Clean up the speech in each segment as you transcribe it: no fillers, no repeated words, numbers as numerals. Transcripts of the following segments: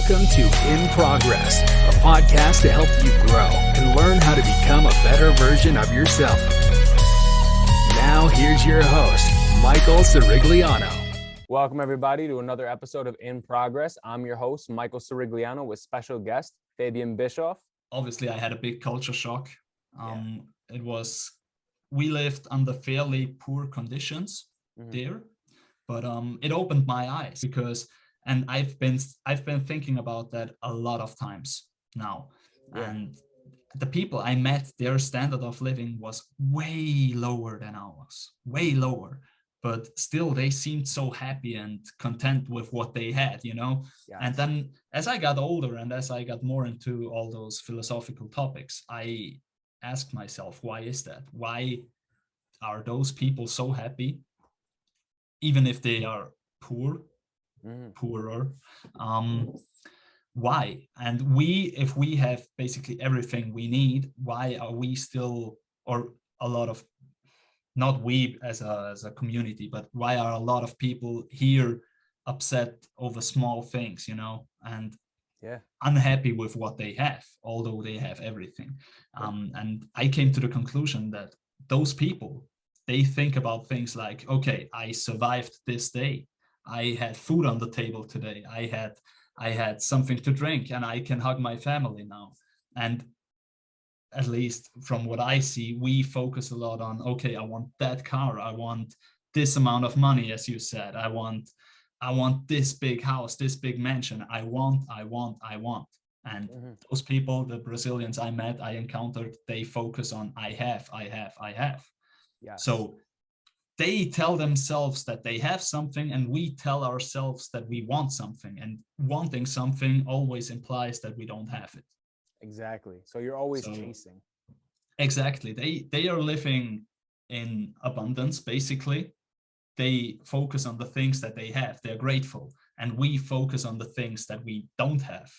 Welcome to In Progress, a podcast to help you grow and learn how to become a better version of yourself. Now, here's your host, Michael Cirigliano. Welcome, everybody, to another episode of In Progress. I'm your host, Michael Cirigliano, with special guest, Fabian Bischof. Obviously, I had a big culture shock. We lived under fairly poor conditions there, but it opened my eyes and I've been thinking about that a lot of times now. Yeah. And the people I met, their standard of living was way lower than ours, way lower. But still, they seemed so happy and content with what they had, you know? Yes. And then as I got older and as I got more into all those philosophical topics, I asked myself, why is that? Why are those people so happy, even if they are poorer? Why? And if we have basically everything we need, why are we still, or a lot of, not we as a community, but why are a lot of people here upset over small things, you know, and unhappy with what they have, although they have everything. And I came to the conclusion that those people, they think about things like, okay, I survived this day. I had food on the table today. I had something to drink and I can hug my family now. And at least from what I see, we focus a lot on, okay, I want that car. I want this amount of money, as you said. I want this big house, this big mansion. I want. And those people, the Brazilians I met, I encountered, they focus on I have. Yes. So they tell themselves that they have something and we tell ourselves that we want something, and wanting something always implies that we don't have it. Exactly. So you're always chasing. Exactly. They are living in abundance, basically. They focus on the things that they have. They're grateful. And we focus on the things that we don't have.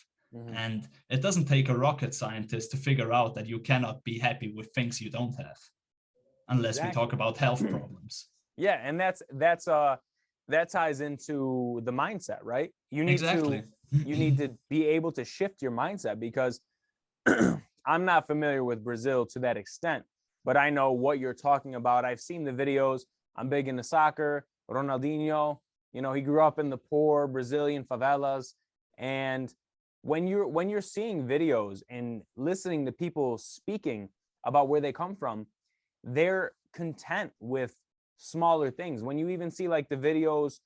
And it doesn't take a rocket scientist to figure out that you cannot be happy with things you don't have, unless we talk about health problems. Yeah, and that ties into the mindset, right? You need to be able to shift your mindset, because I'm not familiar with Brazil to that extent, but I know what you're talking about. I've seen the videos. I'm big into soccer. Ronaldinho, you know, he grew up in the poor Brazilian favelas. And when you're seeing videos and listening to people speaking about where they come from, they're content with smaller things. When you even see like the videos,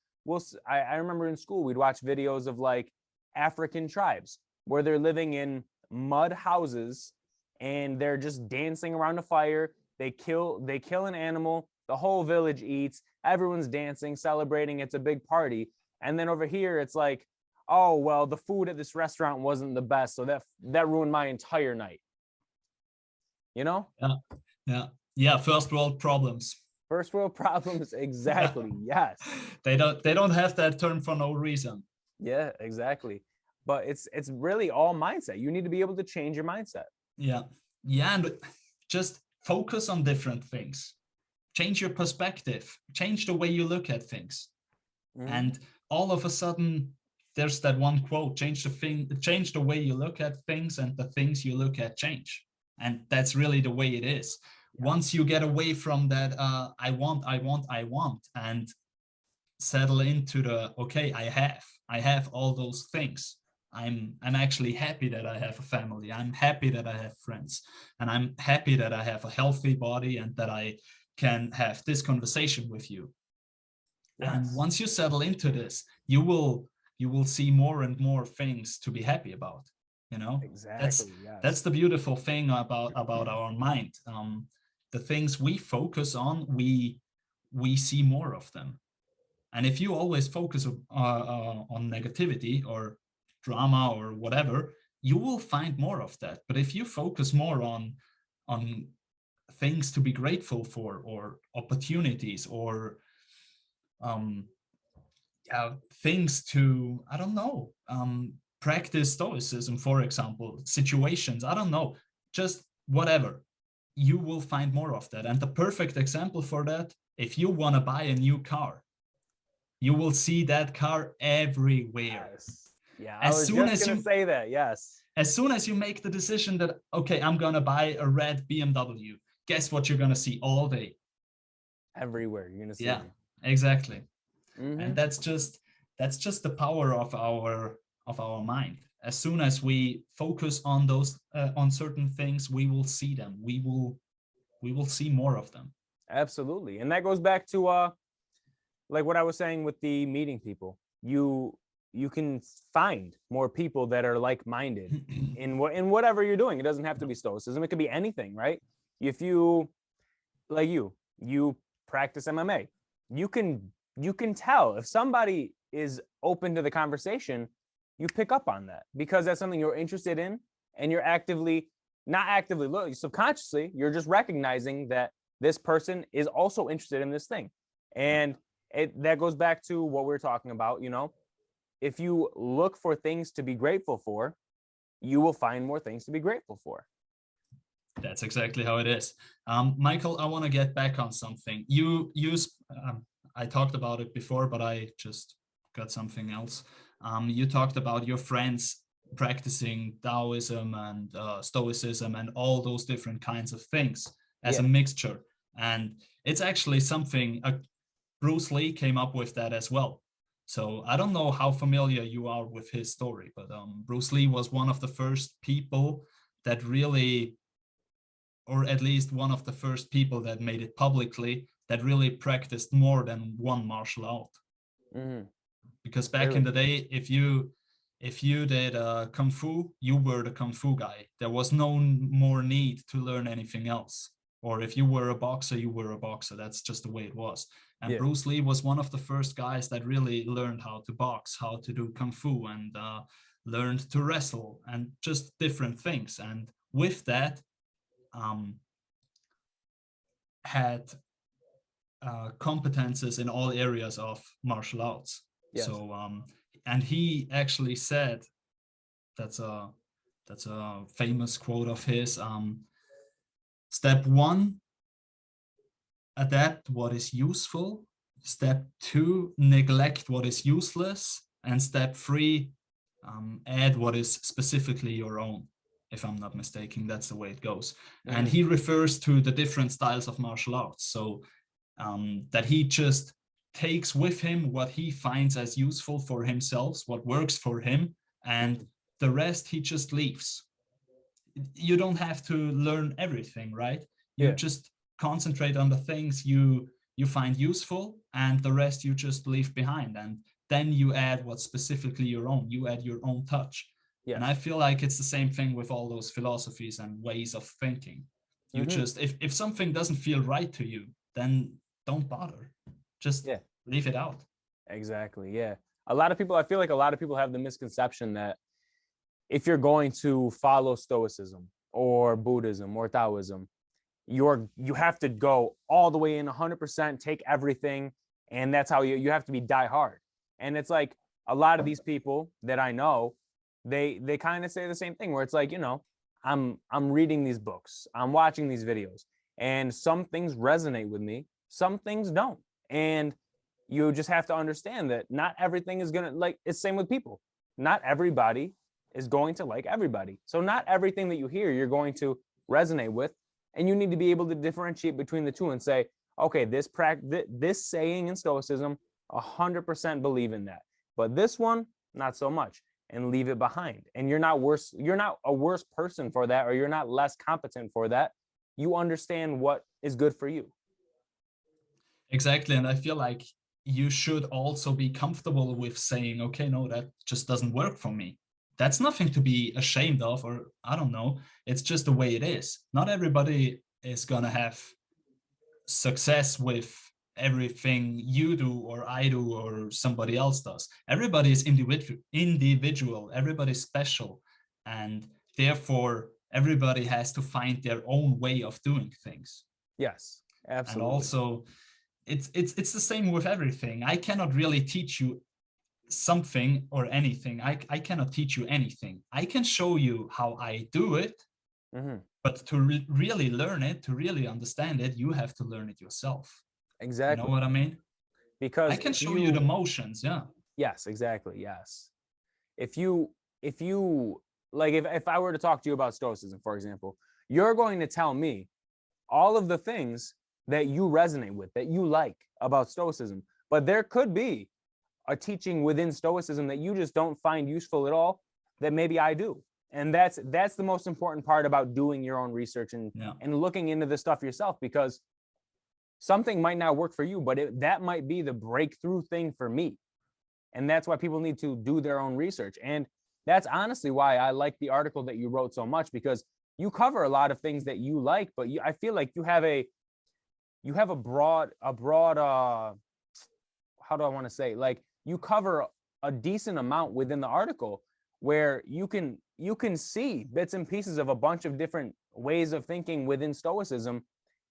I remember in school, we'd watch videos of like African tribes where they're living in mud houses and they're just dancing around a fire. They kill an animal, the whole village eats, everyone's dancing, celebrating, it's a big party. And then over here it's like, oh well, the food at this restaurant wasn't the best, so that ruined my entire night, you know? Yeah, first world problems. Exactly. Yes. They don't have that term for no reason. Yeah, exactly. But it's really all mindset. You need to be able to change your mindset. Yeah, and just focus on different things. Change your perspective. Change the way you look at things. And all of a sudden, there's that one quote: change the way you look at things, and the things you look at change. And that's really the way it is. Yeah. Once you get away from that, I want, and settle into the, okay, I have all those things. I'm actually happy that I have a family. I'm happy that I have friends, and I'm happy that I have a healthy body and that I can have this conversation with you. Yes. And once you settle into this, you will see more and more things to be happy about. You know, exactly. That's the beautiful thing about our mind. The things we focus on, we see more of them. And if you always focus on negativity or drama or whatever, you will find more of that. But if you focus more on things to be grateful for, or opportunities, or things to, I don't know, practice Stoicism, for example, situations, I don't know, just whatever, you will find more of that. And the perfect example for that, if you want to buy a new car, you will see that car everywhere. Yeah, I was just going to say that, yes. As soon as you make the decision that, okay, I'm going to buy a red BMW, guess what you're going to see all day? Everywhere, you're going to see Yeah, them. Exactly. Mm-hmm. And that's just the power of our mind. As soon as we focus on those on certain things, we will see them. We will see more of them. Absolutely. And that goes back to like what I was saying with the meeting people. You can find more people that are like-minded in whatever you're doing. It doesn't have to be Stoicism. It could be anything, right? If you practice MMA, you can tell if somebody is open to the conversation. You pick up on that because that's something you're interested in, and you're not actively, subconsciously, you're just recognizing that this person is also interested in this thing. And that goes back to what we're talking about, if you look for things to be grateful for, you will find more things to be grateful for. That's exactly how it is. Michael, I want to get back on something. I talked about it before, but I just got something else. You talked about your friends practicing Taoism and Stoicism and all those different kinds of things as a mixture. And it's actually something, Bruce Lee came up with that as well. So I don't know how familiar you are with his story, but Bruce Lee was one of the first people that really, or at least one of the first people that made it publicly, that really practiced more than one martial art. Mm-hmm. Because back in the day, if you did kung fu, you were the kung fu guy. There was no more need to learn anything else. Or if you were a boxer, you were a boxer. That's just the way it was. And Bruce Lee was one of the first guys that really learned how to box, how to do kung fu, and learned to wrestle and just different things. And with that, had competences in all areas of martial arts. Yes. So, and he actually said, that's a famous quote of his. Step 1, adapt what is useful. Step 2, neglect what is useless. And step 3, add what is specifically your own. If I'm not mistaken, that's the way it goes. Mm-hmm. And he refers to the different styles of martial arts. So that he just takes with him what he finds as useful for himself, what works for him, and the rest he just leaves. You don't have to learn everything, right? You just concentrate on the things you find useful, and the rest you just leave behind. And then you add what's specifically your own. You add your own touch. Yes. And I feel like it's the same thing with all those philosophies and ways of thinking. You just, if something doesn't feel right to you, then don't bother. Just leave it out. Exactly. Yeah. I feel like a lot of people have the misconception that if you're going to follow Stoicism or Buddhism or Taoism, you have to go all the way in 100%, take everything, and that's how you have to be die hard. And it's like a lot of these people that I know, they kind of say the same thing, where it's like, I'm reading these books, I'm watching these videos, and some things resonate with me, some things don't. And you just have to understand that not everything is gonna, like, it's same with people. Not everybody is going to like everybody. So not everything that you hear you're going to resonate with, and you need to be able to differentiate between the two and say, okay, this saying in Stoicism, 100% believe in that, but this one, not so much, and leave it behind. And you're not a worse person for that, or you're not less competent for that. You understand what is good for you. Exactly. And I feel like you should also be comfortable with saying, okay, no, that just doesn't work for me. That's nothing to be ashamed of, or I don't know. It's just the way it is. Not everybody is going to have success with everything you do or I do or somebody else does. Everybody is individual. Everybody's special. And therefore, everybody has to find their own way of doing things. Yes, absolutely. And also, it's the same with everything. I cannot really teach you something or anything. I cannot teach you anything. I can show you how I do it, but to really learn it, to really understand it, you have to learn it yourself. Exactly. You know what I mean? Because I can show you the motions. Yeah. Yes, exactly. Yes. if you like, if I were to talk to you about Stoicism, for example, you're going to tell me all of the things that you resonate with, that you like about Stoicism. But there could be a teaching within Stoicism that you just don't find useful at all, that maybe I do. And that's the most important part about doing your own research and looking into this stuff yourself, because something might not work for you, but that might be the breakthrough thing for me. And that's why people need to do their own research. And that's honestly why I like the article that you wrote so much, because you cover a lot of things that you like, but I feel like you have a broad how do I want to say, like, you cover a decent amount within the article where you can see bits and pieces of a bunch of different ways of thinking within Stoicism,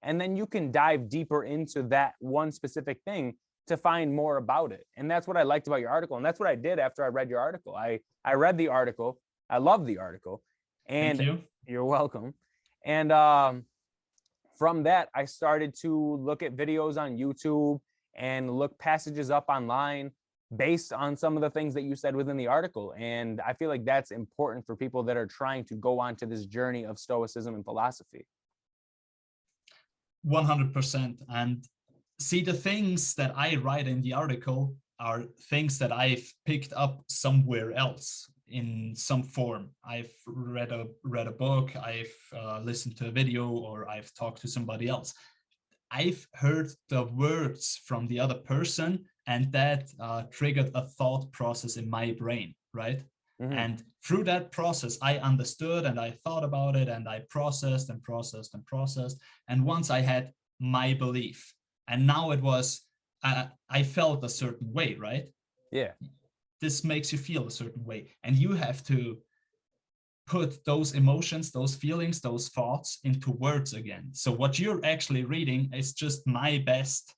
and then you can dive deeper into that one specific thing to find more about it. And that's what I liked about your article, and that's what I did after I read your article. I read the article, I loved the article, and thank you. You're welcome. And from that, I started to look at videos on YouTube and look passages up online based on some of the things that you said within the article. And I feel like that's important for people that are trying to go on to this journey of Stoicism and philosophy. 100%. And see, the things that I write in the article are things that I've picked up somewhere else in some form. I've read a book, I've listened to a video, or I've talked to somebody else. I've heard the words from the other person, and that triggered a thought process in my brain, right? Mm-hmm. And through that process, I understood and I thought about it, and I processed and processed and processed. And once I had my belief, and now it was, I felt a certain way, right? Yeah. This makes you feel a certain way, and you have to put those emotions, those feelings, those thoughts into words again. So what you're actually reading is just my best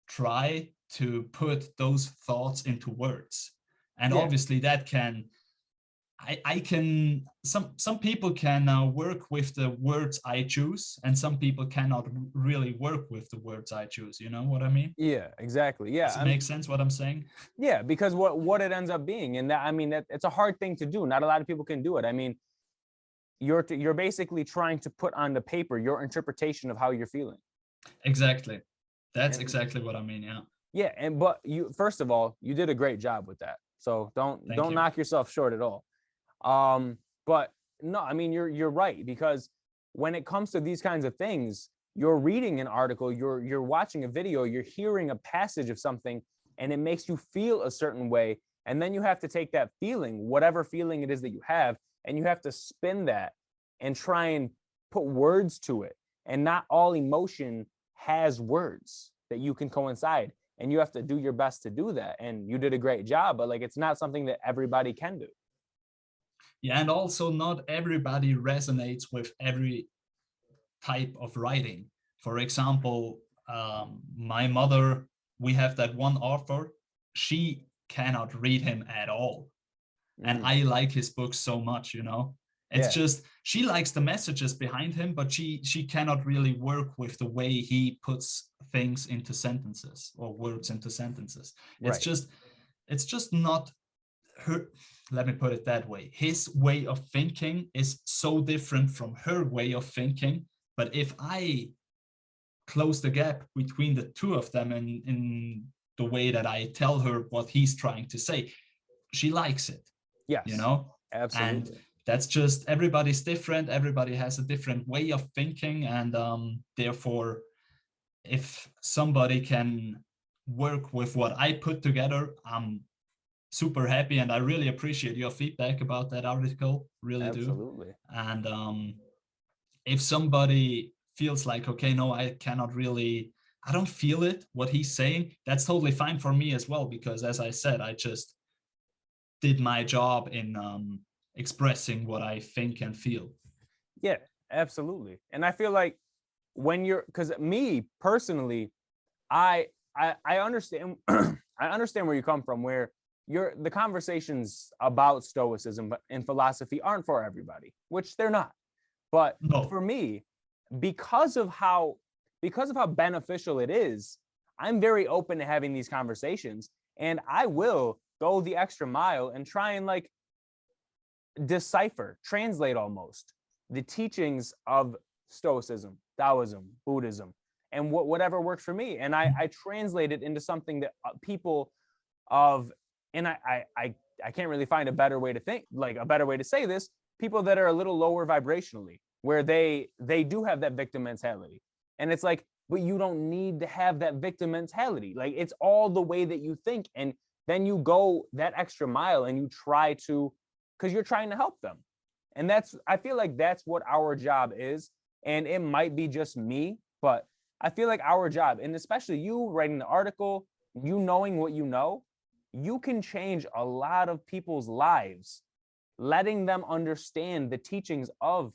try to put those thoughts into words. And obviously that can, I can, some people can work with the words I choose, and some people cannot really work with the words I choose. You know what I mean? Yeah, exactly. Yeah. Does it make sense what I'm saying? Yeah, because what it ends up being, and that, I mean, it's a hard thing to do. Not a lot of people can do it. I mean, you're basically trying to put on the paper your interpretation of how you're feeling. Exactly. That's exactly what I mean. Yeah. Yeah. But you, first of all, you did a great job with that. So don't knock yourself short at all. But no, I mean, you're right, because when it comes to these kinds of things, you're reading an article, you're watching a video, you're hearing a passage of something, and it makes you feel a certain way. And then you have to take that feeling, whatever feeling it is that you have, and you have to spin that and try and put words to it. And not all emotion has words that you can coincide. And you have to do your best to do that. And you did a great job, but like, it's not something that everybody can do. Yeah, and also not everybody resonates with every type of writing. For example, my mother, we have that one author, she cannot read him at all. And I like his books so much, you know. It's just, she likes the messages behind him, but she cannot really work with the way he puts things into sentences, or words into sentences. It's just not her, let me put it that way. His way of thinking is so different from her way of thinking. But if I close the gap between the two of them in the way that I tell her what he's trying to say, she likes it. Yes, you know? Absolutely. And that's just, everybody's different. Everybody has a different way of thinking. And therefore, if somebody can work with what I put together, I'm super happy, and I really appreciate your feedback about that article. Really Absolutely. do. And if somebody feels like, okay, no, I don't feel it, what he's saying, that's totally fine for me as well, because as I said, I just did my job in expressing what I think and feel. Yeah, absolutely. And I feel like when you're, because me personally, I understand I understand where you come from, where the conversations about Stoicism and philosophy aren't for everybody, which they're not. But for me, because of how beneficial it is, I'm very open to having these conversations. And I will go the extra mile and try and like decipher, translate almost the teachings of Stoicism, Taoism, Buddhism, and whatever works for me. And I translate it into something that people of, and I can't really find a better way to think, like a better way to say this, people that are a little lower vibrationally, where they do have that victim mentality. And it's like, but you don't need to have that victim mentality. Like, it's all the way that you think. And then you go that extra mile and you try to, because you're trying to help them. And I feel like that's what our job is. And it might be just me, but I feel like our job, and especially you writing the article, you knowing what you know, you can change a lot of people's lives, letting them understand the teachings of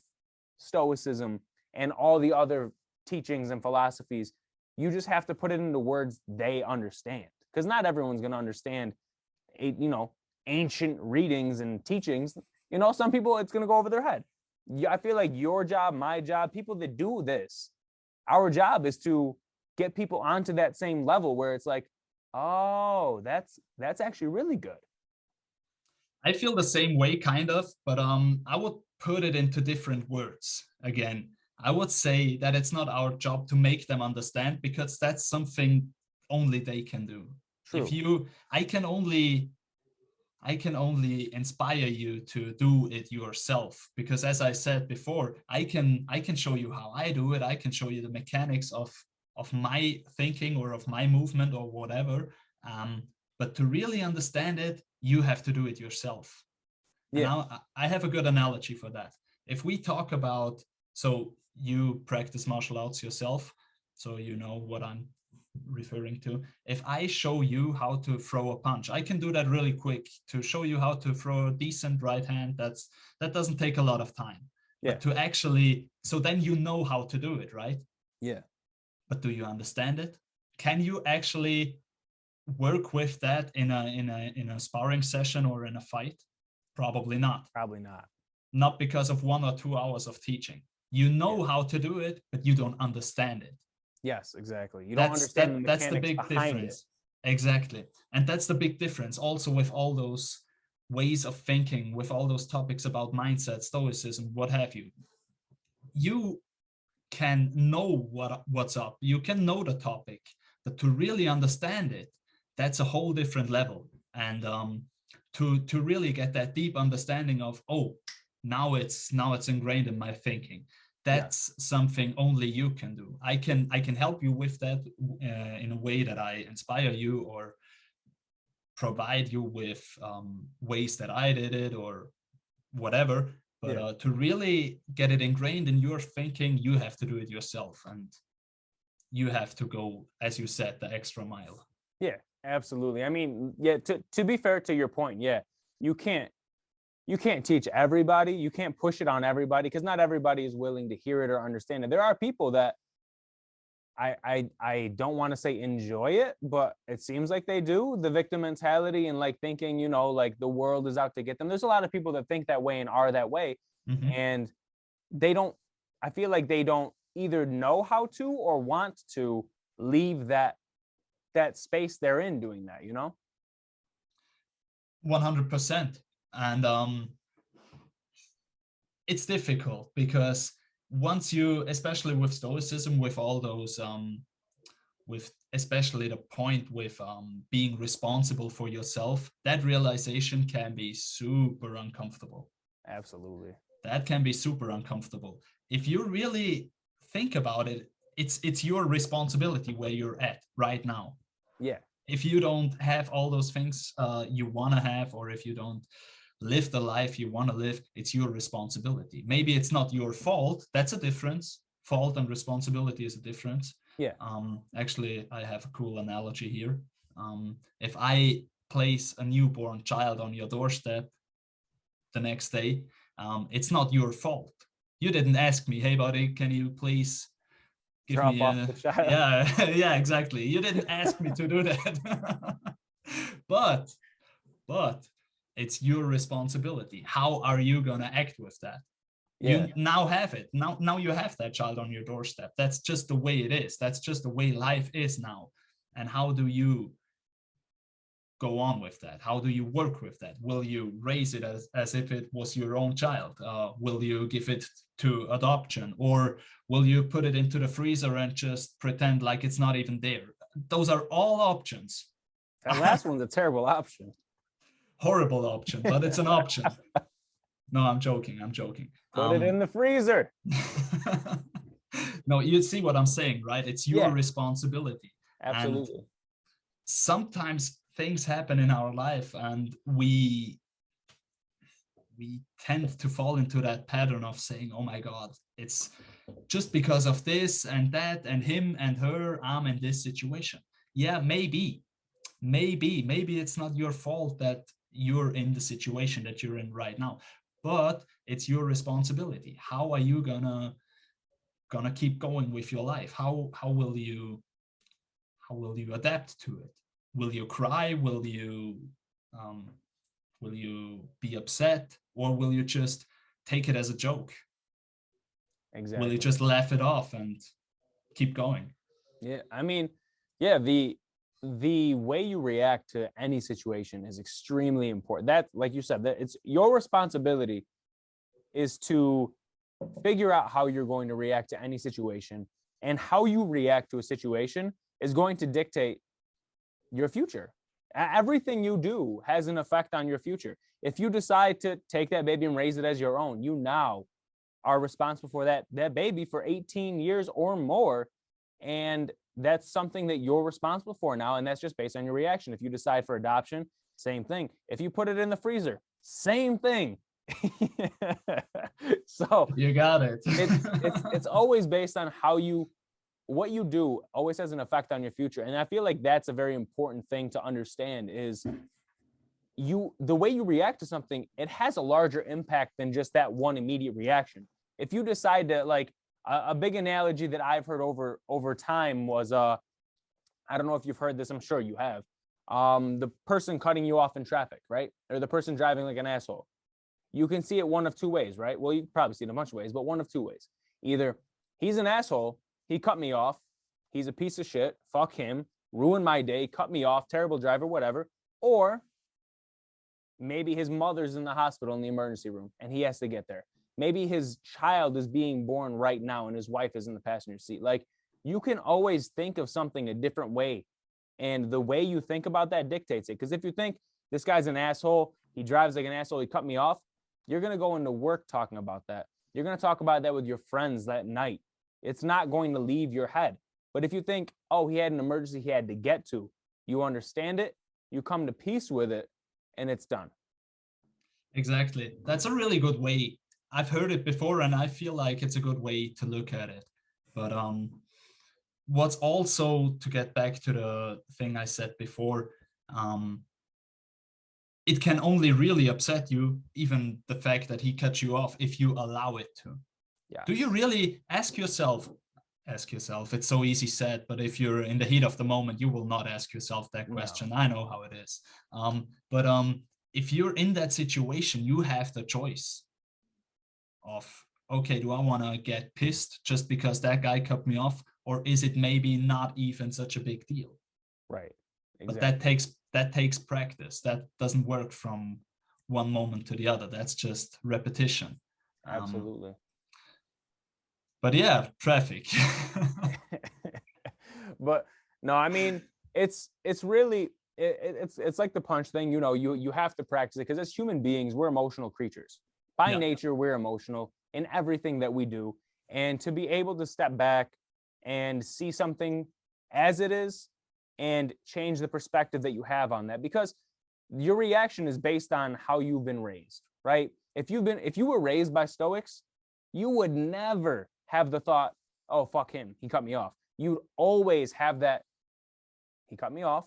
Stoicism and all the other teachings and philosophies. You just have to put it into words they understand, because not everyone's going to understand, ancient readings and teachings. Some people, it's going to go over their head. I feel like your job, my job, people that do this, our job is to get people onto that same level where it's like, oh, that's actually really good. I feel the same way, kind of, but I would put it into different words. Again, I would say that it's not our job to make them understand, because that's something only they can do. True. I can only inspire you to do it yourself, because as I said before, I can show you how I do it. I can show you the mechanics of my thinking or of my movement or whatever. But to really understand it, you have to do it yourself. Yeah. And now I have a good analogy for that. If we talk about, so you practice martial arts yourself, so you know what I'm referring to. If I show you how to throw a punch, I can do that really quick. To show you how to throw a decent right hand, that doesn't take a lot of time. Yeah. But to actually, so then you know how to do it, right? Yeah. But do you understand it? Can you actually work with that in a sparring session or in a fight? Probably not. Probably not. Not because of 1 or 2 hours of teaching. You know how to do it, but you don't understand it. Yes, exactly. You don't understand the mechanics. That's the big difference. Exactly. And that's the big difference also with all those ways of thinking, with all those topics about mindset, stoicism, what have you. You can know what's up. You can know the topic, but to really understand it, that's a whole different level. And to really get that deep understanding of, oh, now it's ingrained in my thinking. That's something only you can do. I can help you with that in a way that I inspire you or provide you with ways that I did it or whatever. But to really get it ingrained in your thinking, you have to do it yourself, and you have to go, as you said, the extra mile. Yeah, absolutely. I mean, to be fair to your point, you can't teach everybody. You can't push it on everybody, because not everybody is willing to hear it or understand it. There are people that I don't want to say enjoy it, but it seems like they do, the victim mentality and like thinking, like the world is out to get them. There's a lot of people that think that way and are that way. Mm-hmm. And I feel like they don't either know how to or want to leave that space they're in doing that, 100%. And it's difficult because once you, especially with stoicism, with all those with especially the point with being responsible for yourself, that realization can be super uncomfortable. Absolutely. That can be super uncomfortable. If you really think about it, it's your responsibility where you're at right now. Yeah. If you don't have all those things you want to have, or if you don't live the life you want to live, it's your responsibility. Maybe it's not your fault. That's a difference. Fault and responsibility is a difference. Yeah. Actually, I have a cool analogy here. If I place a newborn child on your doorstep the next day, it's not your fault. You didn't ask me, hey buddy, can you please give me the child? Yeah, exactly. You didn't ask me to do that. but it's your responsibility. How are you going to act with that? Yeah. You now have it. Now you have that child on your doorstep. That's just the way it is. That's just the way life is now. And how do you go on with that? How do you work with that? Will you raise it as if it was your own child? Will you give it to adoption, or will you put it into the freezer and just pretend like it's not even there? Those are all options. That last one's a terrible option. Horrible option, but it's an option. No, I'm joking. Put it in the freezer. No, you see what I'm saying, right? It's your responsibility. Absolutely. And sometimes things happen in our life and we tend to fall into that pattern of saying, oh my God, it's just because of this and that and him and her, I'm in this situation. Yeah, maybe it's not your fault that you're in the situation that you're in right now, but it's your responsibility. How are you gonna keep going with your life? How will you adapt to it? Will you cry? Will you be upset, or will you just take it as a joke? Exactly. Will you just laugh it off and keep going? Yeah, I mean, yeah, the way you react to any situation is extremely important. That, like you said, that it's your responsibility is to figure out how you're going to react to any situation, and how you react to a situation is going to dictate your future. Everything you do has an effect on your future. If you decide to take that baby and raise it as your own, you now are responsible for that baby for 18 years or more. And that's something that you're responsible for now. And that's just based on your reaction. If you decide for adoption, same thing. If you put it in the freezer, same thing. So you got it. It's always based on what you do always has an effect on your future. And I feel like that's a very important thing to understand, is the way you react to something, it has a larger impact than just that one immediate reaction. If you decide to, like, a big analogy that I've heard over time was, I don't know if you've heard this, I'm sure you have, the person cutting you off in traffic, right? Or the person driving like an asshole. You can see it one of two ways, right? Well, you can probably see it a bunch of ways, but one of two ways. Either he's an asshole, he cut me off, he's a piece of shit, fuck him, ruined my day, cut me off, terrible driver, whatever. Or maybe his mother's in the hospital in the emergency room and he has to get there. Maybe his child is being born right now and his wife is in the passenger seat. Like, you can always think of something a different way. And the way you think about that dictates it. Because if you think this guy's an asshole, he drives like an asshole, he cut me off, you're going to go into work talking about that. You're going to talk about that with your friends that night. It's not going to leave your head. But if you think, oh, he had an emergency he had to get to, you understand it, you come to peace with it, and it's done. Exactly. That's a really good way. I've heard it before, and I feel like it's a good way to look at it. But what's also, to get back to the thing I said before, it can only really upset you, even the fact that he cut you off, if you allow it to. Yeah. Do you really ask yourself, it's so easy said, but if you're in the heat of the moment, you will not ask yourself that question. No. I know how it is. But if you're in that situation, you have the choice of, okay, do I want to get pissed just because that guy cut me off? Or is it maybe not even such a big deal? Right. Exactly. But that takes practice. That doesn't work from one moment to the other. That's just repetition. Absolutely. But yeah, traffic. But no, I mean, it's really, it's like the punch thing, you know, you have to practice it, because as human beings, we're emotional creatures. By nature, we're emotional in everything that we do. And to be able to step back and see something as it is and change the perspective that you have on that, because your reaction is based on how you've been raised, right? If you were raised by Stoics, you would never have the thought, oh, fuck him, he cut me off. You'd always have that, he cut me off,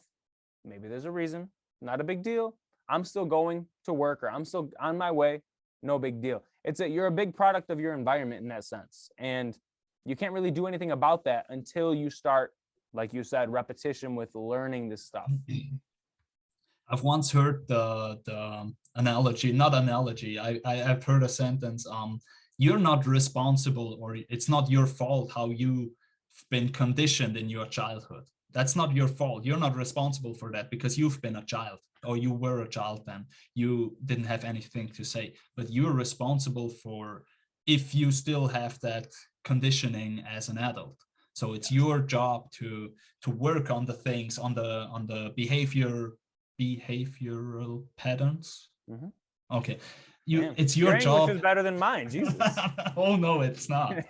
maybe there's a reason, not a big deal, I'm still going to work, or I'm still on my way, no big deal. You're a big product of your environment in that sense. And you can't really do anything about that until you start, like you said, repetition with learning this stuff. I've once heard the analogy, I've heard a sentence, you're not responsible, or it's not your fault how you've been conditioned in your childhood. That's not your fault. You're not responsible for that because you've been a child, or you were a child then. You didn't have anything to say, but you're responsible for if you still have that conditioning as an adult. So it's your job to work on the things, on the behavioral patterns. Mm-hmm. Okay. Damn, it's your job. English is better than mine. Jesus. Oh no, it's not.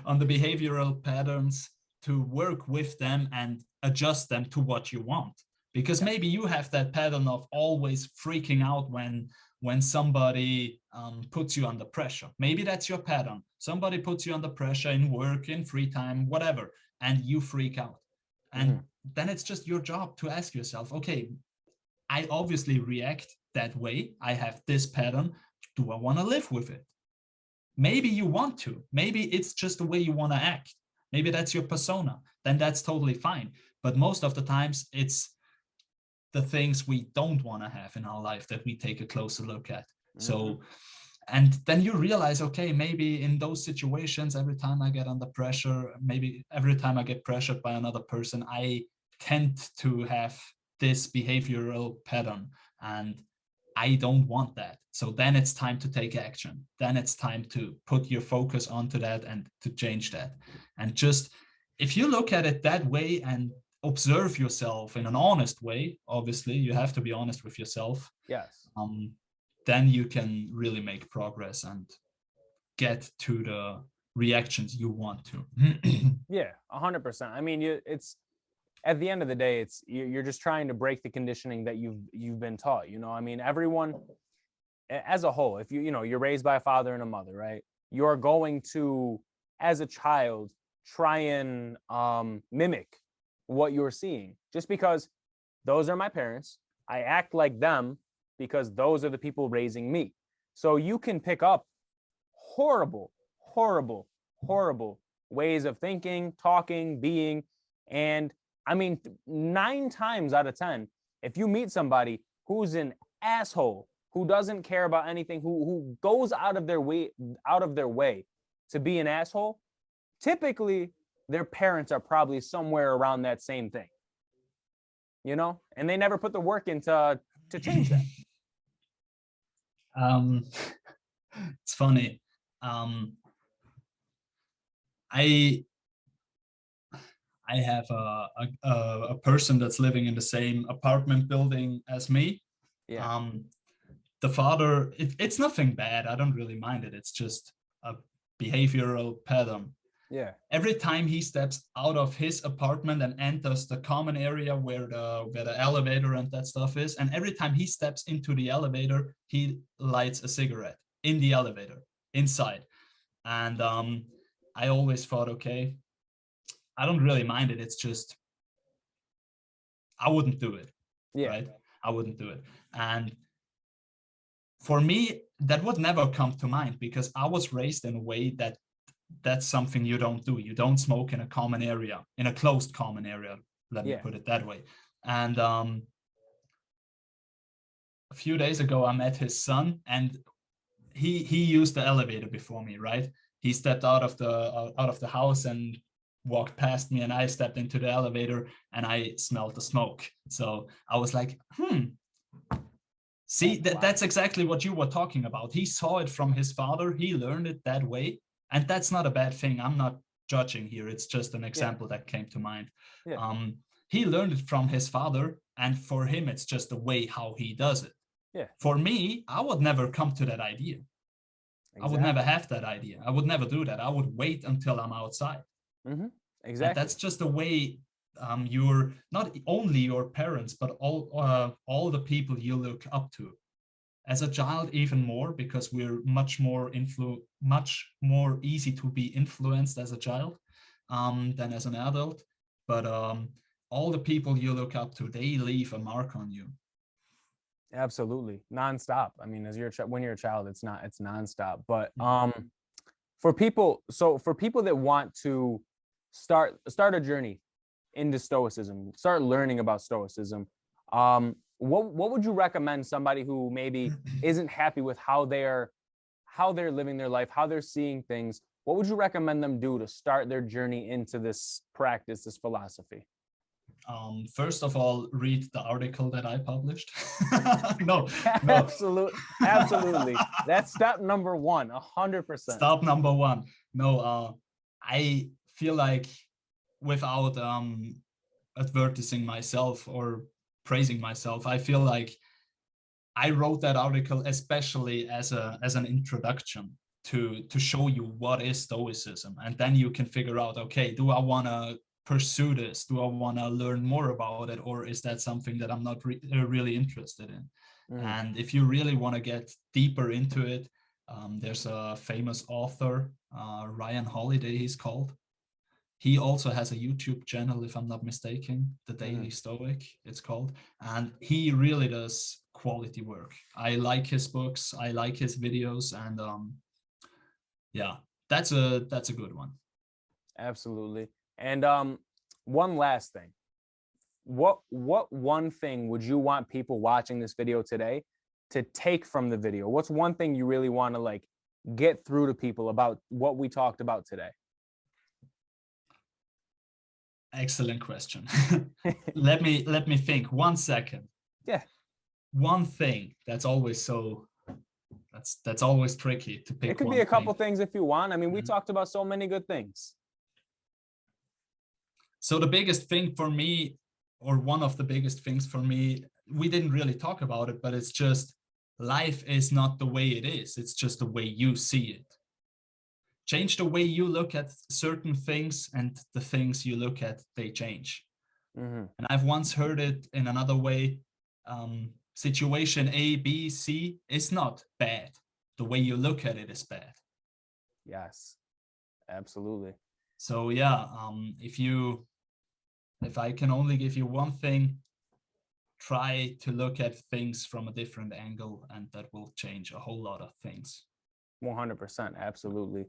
On the behavioral patterns, to work with them and adjust them to what you want. Because maybe you have that pattern of always freaking out when somebody puts you under pressure. Maybe that's your pattern. Somebody puts you under pressure in work, in free time, whatever, and you freak out. And then it's just your job to ask yourself, okay, I obviously react that way. I have this pattern. Do I want to live with it? Maybe you want to. Maybe it's just the way you want to act. Maybe that's your persona. Then that's totally fine. But most of the times, it's the things we don't want to have in our life that we take a closer look at. So, and then you realize, okay, maybe in those situations, every time I get under pressure, maybe every time I get pressured by another person, I tend to have this behavioral pattern, and I don't want that. So then it's time to take action. Then it's time to put your focus onto that and to change that. And just, if you look at it that way and observe yourself in an honest way, obviously you have to be honest with yourself. Yes. Then you can really make progress and get to the reactions you want to. Yeah, 100%. I mean, it's at the end of the day, it's you're just trying to break the conditioning that you've been taught. You know, I mean, everyone as a whole, if you're raised by a father and a mother, right? You're going to, as a child, try and mimic what you're seeing, just because those are my parents. I act like them because those are the people raising me. So you can pick up horrible, horrible, horrible ways of thinking, talking, being. And I mean, 9 times out of 10, if you meet somebody who's an asshole, who doesn't care about anything, who goes out of their way to be an asshole, typically their parents are probably somewhere around that same thing, and they never put the work into to change that. It's funny. I have a person that's living in the same apartment building as me. Yeah. The father, it's nothing bad. I don't really mind it. It's just a behavioral pattern. Yeah. Every time he steps out of his apartment and enters the common area where the elevator and that stuff is, and every time he steps into the elevator, he lights a cigarette in the elevator, inside. And I always thought, okay, I don't really mind it. It's just, I wouldn't do it. Yeah. Right? I wouldn't do it. And for me, that would never come to mind because I was raised in a way that that's something you don't do. You don't smoke in a common area, in a closed common area. Let me put it that way. And a few days ago, I met his son, and he used the elevator before me. Right? He stepped out of the house and walked past me, and I stepped into the elevator and I smelled the smoke. So I was like, see, that's exactly what you were talking about. He saw it from his father. He learned it that way. And that's not a bad thing. I'm not judging here. It's just an example that came to mind. Yeah. He learned it from his father, and for him, it's just the way how he does it. Yeah. For me, I would never come to that idea. Exactly. I would never have that idea. I would never do that. I would wait until I'm outside. Mm-hmm. Exactly. And that's just the way you're, not only your parents, but all the people you look up to. As a child, even more, because we're much more easy to be influenced as a child than as an adult. But all the people you look up to, they leave a mark on you. Absolutely, nonstop. I mean, when you're a child, it's nonstop. But for people that want to start a journey into Stoicism, start learning about Stoicism, what would you recommend somebody who maybe isn't happy with how they're living their life, how they're seeing things? what would you recommend them do to start their journey into this practice, this philosophy? First of all, read the article that I published. No. Absolutely. That's step number one, 100%. Step number one. No, I feel like without advertising myself or praising myself, I feel like I wrote that article especially as an introduction to show you what is Stoicism, and then you can figure out, okay, do I want to pursue this? Do I want to learn more about it, or is that something that I'm not really interested in? And if you really want to get deeper into it, there's a famous author, Ryan Holiday, he's called. He also has a YouTube channel, if I'm not mistaken, The Daily Stoic, it's called. And he really does quality work. I like his books, I like his videos, and yeah, that's a good one. Absolutely. And one last thing. What one thing would you want people watching this video today to take from the video? What's one thing you really want to like get through to people about what we talked about today? Excellent question. Let me think 1 second. Yeah. One thing that's always that's always tricky to pick. It could be a couple things if you want. I mean, we talked about so many good things. So the biggest thing for me, or one of the biggest things for me, we didn't really talk about it, but it's just life is not the way it is. It's just the way you see it. Change the way you look at certain things, and the things you look at, they change. And I've once heard it in another way. Situation A, B, C is not bad. The way you look at it is bad. Yes, absolutely. So yeah, if I can only give you one thing, try to look at things from a different angle, and that will change a whole lot of things. 100%, absolutely.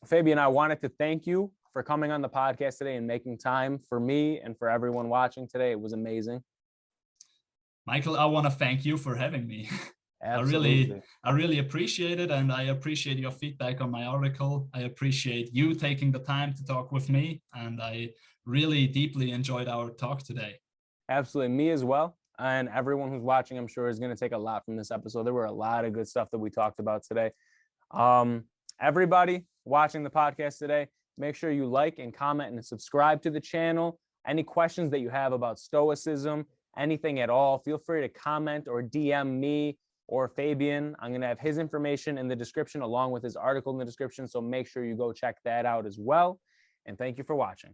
Fabian, I wanted to thank you for coming on the podcast today and making time for me and for everyone watching today. It was amazing. Michael, I want to thank you for having me. Absolutely. I really appreciate it, and I appreciate your feedback on my article. I appreciate you taking the time to talk with me, and I really deeply enjoyed our talk today. Absolutely, me as well. And everyone who's watching, I'm sure, is going to take a lot from this episode. There were a lot of good stuff that we talked about today. Everybody watching the podcast today, make sure you like and comment and subscribe to the channel. Any questions that you have about Stoicism, anything at all, feel free to comment or DM me or Fabian. I'm going to have his information in the description along with his article in the description. So make sure you go check that out as well. And thank you for watching.